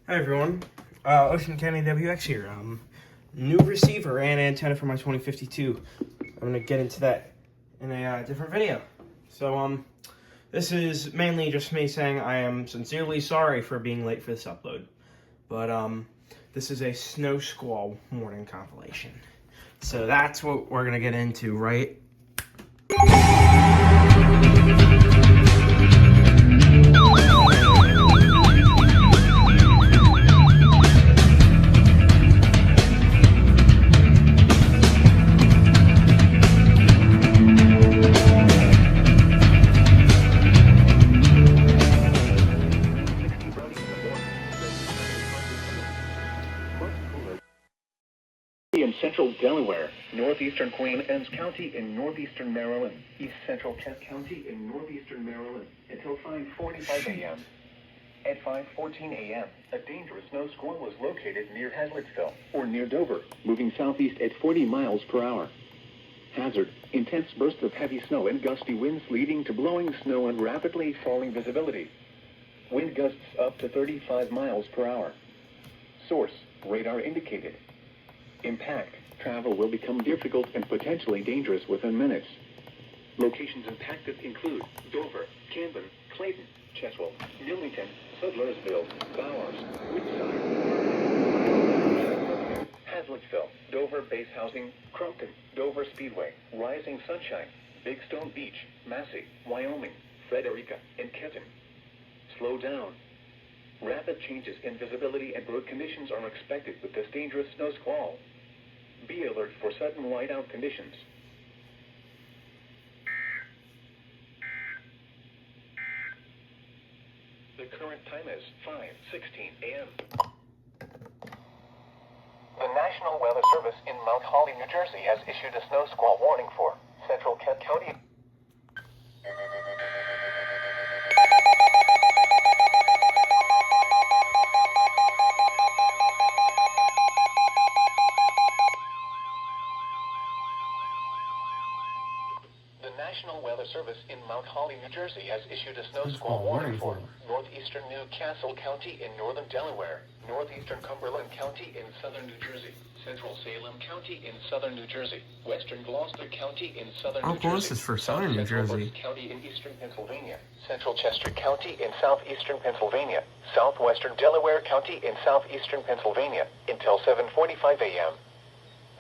Hi everyone, Ocean County WX here. New receiver and antenna for my 2052. I'm gonna get into that in a different video. So this is mainly just me saying I am sincerely sorry for being late for this upload. But this is a snow squall warning compilation. So that's what we're gonna get into, right? In central Delaware, northeastern Queen Anne's County in northeastern Maryland, east central Kent County in northeastern Maryland, until 5:45 a.m. At 5:14 a.m., a dangerous snow squall was located near Hazlettville, or near Dover, moving southeast at 40 miles per hour. Hazard: intense bursts of heavy snow and gusty winds leading to blowing snow and rapidly falling visibility. Wind gusts up to 35 miles per hour. Source: radar indicated. Impact: travel will become difficult and potentially dangerous within minutes. Locations impacted include Dover, Camden, Clayton, Cheswell, Newington, Sudlersville, Bowers, Woodside, Hazlettville, Dover Base Housing, Crumpton, Dover Speedway, Rising Sunshine, Big Stone Beach, Massey, Wyoming, Frederica, and Kenton. Slow down. Rapid changes in visibility and road conditions are expected with this dangerous snow squall. Be alert for sudden whiteout conditions. The current time is 5:16 a.m. The National Weather Service in Mount Holly, New Jersey has issued a snow squall warning for central Kent County. The National Weather Service in Mount Holly, New Jersey has issued a snow squall warning for northeastern Newcastle County in northern Delaware, northeastern Cumberland County in southern New Jersey, central Salem County in southern New Jersey, western Gloucester County in southern New Jersey, This is for southern New Jersey. County in eastern Pennsylvania, central Chester County in southeastern Pennsylvania, southwestern Delaware County in southeastern Pennsylvania, until 7:45 a.m.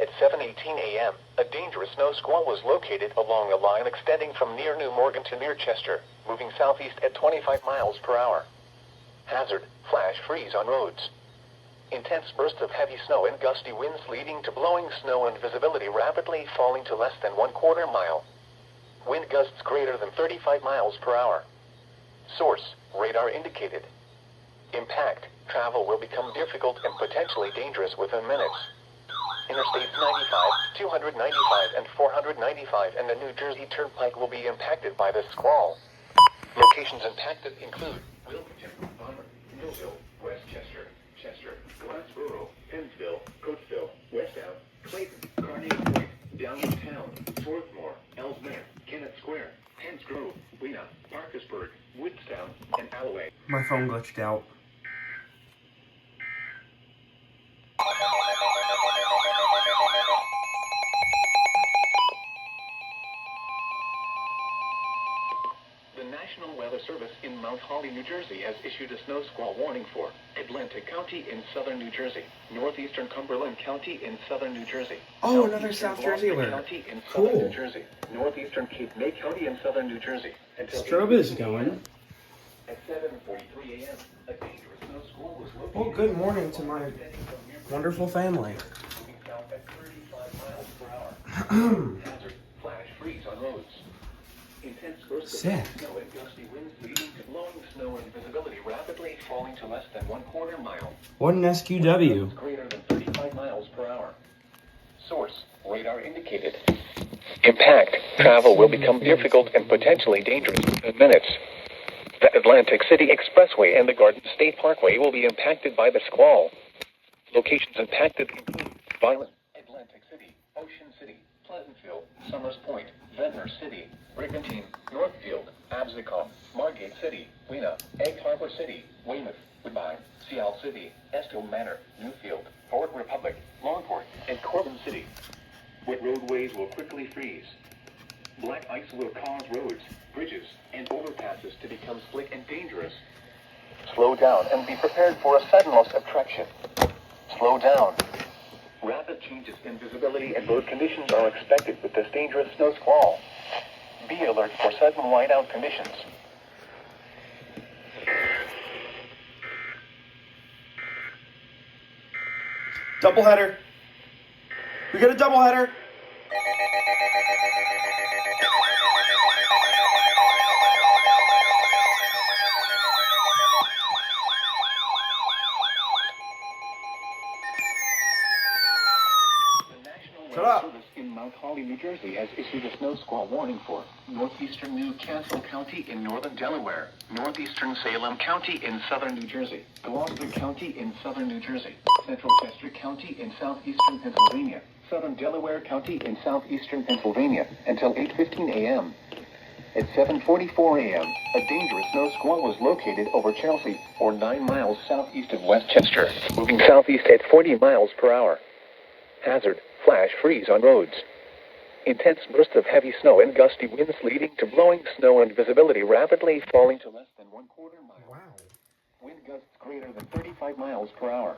At 7:18 a.m., a dangerous snow squall was located along a line extending from near New Morgan to near Chester, moving southeast at 25 miles per hour. Hazard: flash freeze on roads. Intense bursts of heavy snow and gusty winds leading to blowing snow and visibility rapidly falling to less than 1/4 mile. Wind gusts greater than 35 miles per hour. Source: radar indicated. Impact: travel will become difficult and potentially dangerous within minutes. Interstates 95, 295, and 495 and the New Jersey Turnpike will be impacted by this squall. Locations impacted include Wilmington, Palmer, Millville, Westchester, Chester, Glassboro, Pennsville, Coatesville, Westown, Clayton, Carnegie Point, Downtown, Swarthmore, Ellesmere, Kennett Square, Hens Grove, Weena, Parkersburg, Woodstown, and Alloway. My phone glitched out. The National Weather Service in Mount Holly, New Jersey has issued a snow squall warning for Atlantic County in southern New Jersey, northeastern Cumberland County in southern New Jersey. Oh, another South Jersey alert. County in Cool. southern New Jersey, northeastern Cape May County in southern New Jersey. Strobe is going. At 7:43 a.m., a dangerous snow squall was located. Well, good morning to my wonderful family. Moving south at 35 miles per hour. Hazard: flash freeze on roads. Intense bursts of Sick. snow and gusty winds leading to blowing snow and visibility rapidly falling to less than 1/4 mile. What an SQW. Greater than 35 miles per hour. Source: radar indicated. Impact: travel will become difficult and potentially dangerous within minutes. The Atlantic City Expressway and the Garden State Parkway will be impacted by the squall. Locations impacted include Violent, Atlantic City, Ocean City, Pleasantville, Summers Point, Ventnor City, Brigantine, Northfield, Absecon, Margate City, Weena, Egg Harbor City, Weymouth, Goodbye, Seattle City, Estill Manor, Newfield, Fort Republic, Longport, and Corbin City. Wet roadways will quickly freeze. Black ice will cause roads, bridges, and overpasses to become slick and dangerous. Slow down and be prepared for a sudden loss of traction. Slow down. Rapid changes in visibility and road conditions are expected with this dangerous snow squall. Be alert for sudden whiteout conditions. Doubleheader. We got a doubleheader. Shut up. Service in Mount Holly, New Jersey has issued a snow squall warning for northeastern New Castle County in northern Delaware, northeastern Salem County in southern New Jersey, Gloucester County in southern New Jersey, central Chester County in southeastern Pennsylvania, southern Delaware County in southeastern Pennsylvania until 8:15 a.m. At 7:44 a.m., a dangerous snow squall was located over Chelsea, or 9 miles southeast of Westchester, moving southeast at 40 miles per hour. Hazard: flash freeze on roads. Intense bursts of heavy snow and gusty winds leading to blowing snow and visibility rapidly falling to less than 1/4 mile. Wow. Wind gusts greater than 35 miles per hour.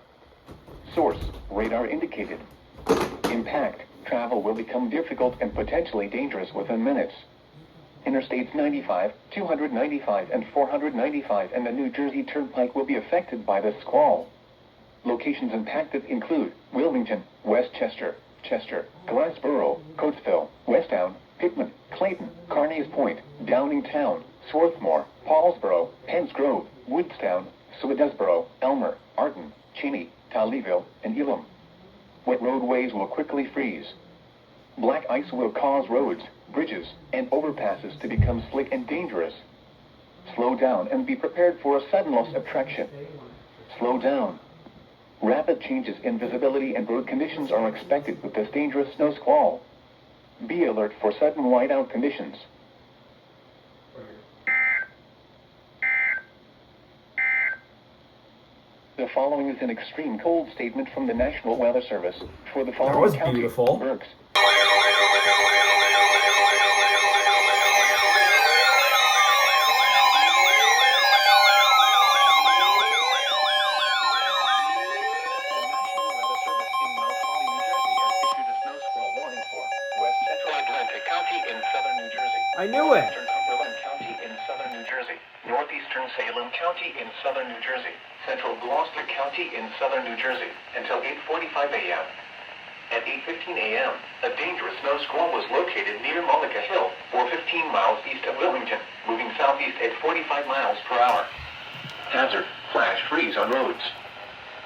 Source: radar indicated. Impact: travel will become difficult and potentially dangerous within minutes. Interstates 95, 295, and 495 and the New Jersey Turnpike will be affected by this squall. Locations impacted include Wilmington, Westchester, Chester, Glassboro, Coatesville, Westtown, Pittman, Clayton, Carneys Point, Downingtown, Swarthmore, Paulsboro, Penns Grove, Woodstown, Swedesboro, Elmer, Arden, Cheney, Tolleyville, and Elam. Wet roadways will quickly freeze. Black ice will cause roads, bridges, and overpasses to become slick and dangerous. Slow down and be prepared for a sudden loss of traction. Slow down. Rapid changes in visibility and road conditions are expected with this dangerous snow squall. Be alert for sudden whiteout conditions. The following is an extreme cold statement from the National Weather Service for the following was counties: beautiful. Berks, I knew it. Eastern Cumberland County in southern New Jersey, northeastern Salem County in southern New Jersey, central Gloucester County in southern New Jersey, until 8:45 a.m. At 8:15 a.m., a dangerous snow squall was located near Mullica Hill, or 15 miles east of Wilmington, moving southeast at 45 miles per hour. Hazard: flash freeze on roads.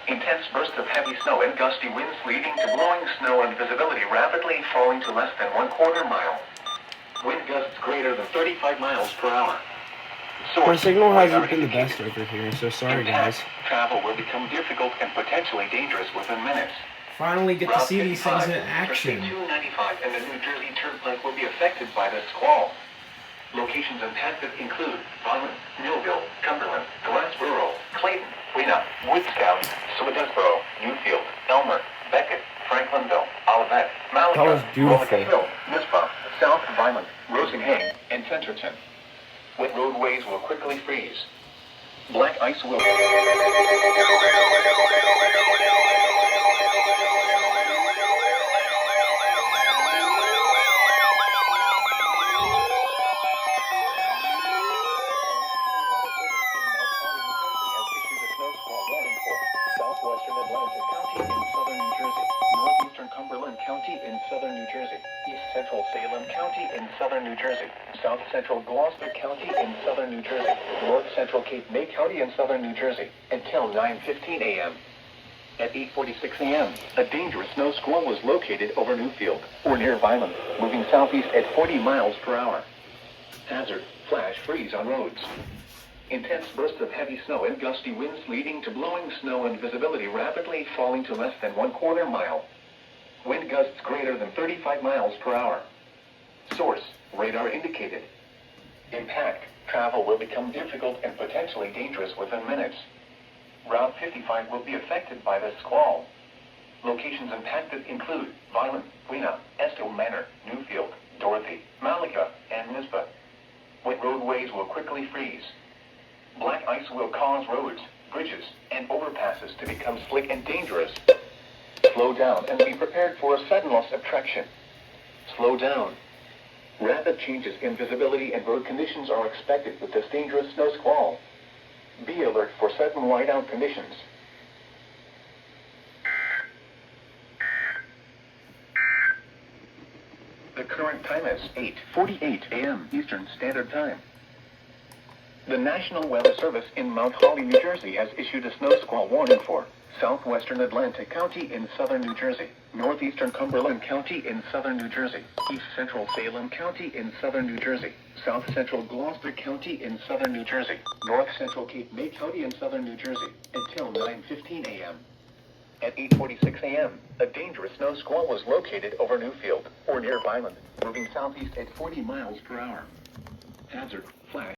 Intense bursts of heavy snow and gusty winds leading to blowing snow and visibility rapidly falling to less than 1/4 mile. Wind gusts greater than 35 miles per hour. Source: My signal hasn't radar been the indicated. best over here, so sorry Impact: guys. travel will become difficult and potentially dangerous within minutes. Finally get to Route see these things 55, in action. Interstate 295 and the New Jersey Turnpike will be affected by this squall. Locations impacted include Vineland, Millville, Cumberland, Glassboro, Clayton, Weena, Woodstown, Swedesboro, Newfield, Elmer, Beckett, Franklinville, Olivet, That was Malaga, beautiful. Mullica Hill, Mizpah, South Vineland, Rosenhain, and Centerton. Wet roadways will quickly freeze. Black ice will... Southwestern Atlantic County in southern New Jersey, northeastern Cumberland County in southern New Jersey, east central Salem County in southern New Jersey, south central Gloucester County in southern New Jersey, north central Cape May County in southern New Jersey, until 9:15 a.m. At 8:46 a.m., a dangerous snow squall was located over Newfield, or near Vineland, moving southeast at 40 miles per hour. Hazard: flash freeze on roads. Intense bursts of heavy snow and gusty winds leading to blowing snow and visibility rapidly falling to less than 1/4 mile. Wind gusts greater than 35 miles per hour. Source: radar indicated. Impact: travel will become difficult and potentially dangerous within minutes. Route 55 will be affected by this squall. Locations impacted include Violent, Quina, Estill Manor, Newfield, Dorothy, Malika, and Nisba. Wet roadways will quickly freeze. Black ice will cause roads, bridges, and overpasses to become slick and dangerous. Slow down and be prepared for a sudden loss of traction. Slow down. Rapid changes in visibility and road conditions are expected with this dangerous snow squall. Be alert for sudden whiteout conditions. The current time is 8:48 a.m. Eastern Standard Time. The National Weather Service in Mount Holly, New Jersey has issued a snow squall warning for southwestern Atlantic County in southern New Jersey, northeastern Cumberland County in southern New Jersey, east central Salem County in southern New Jersey, south central Gloucester County in southern New Jersey, north central Cape May County in southern New Jersey, until 9:15 a.m. At 8:46 a.m., a dangerous snow squall was located over Newfield, or near Violent, moving southeast at 40 miles per hour. Hazard flash.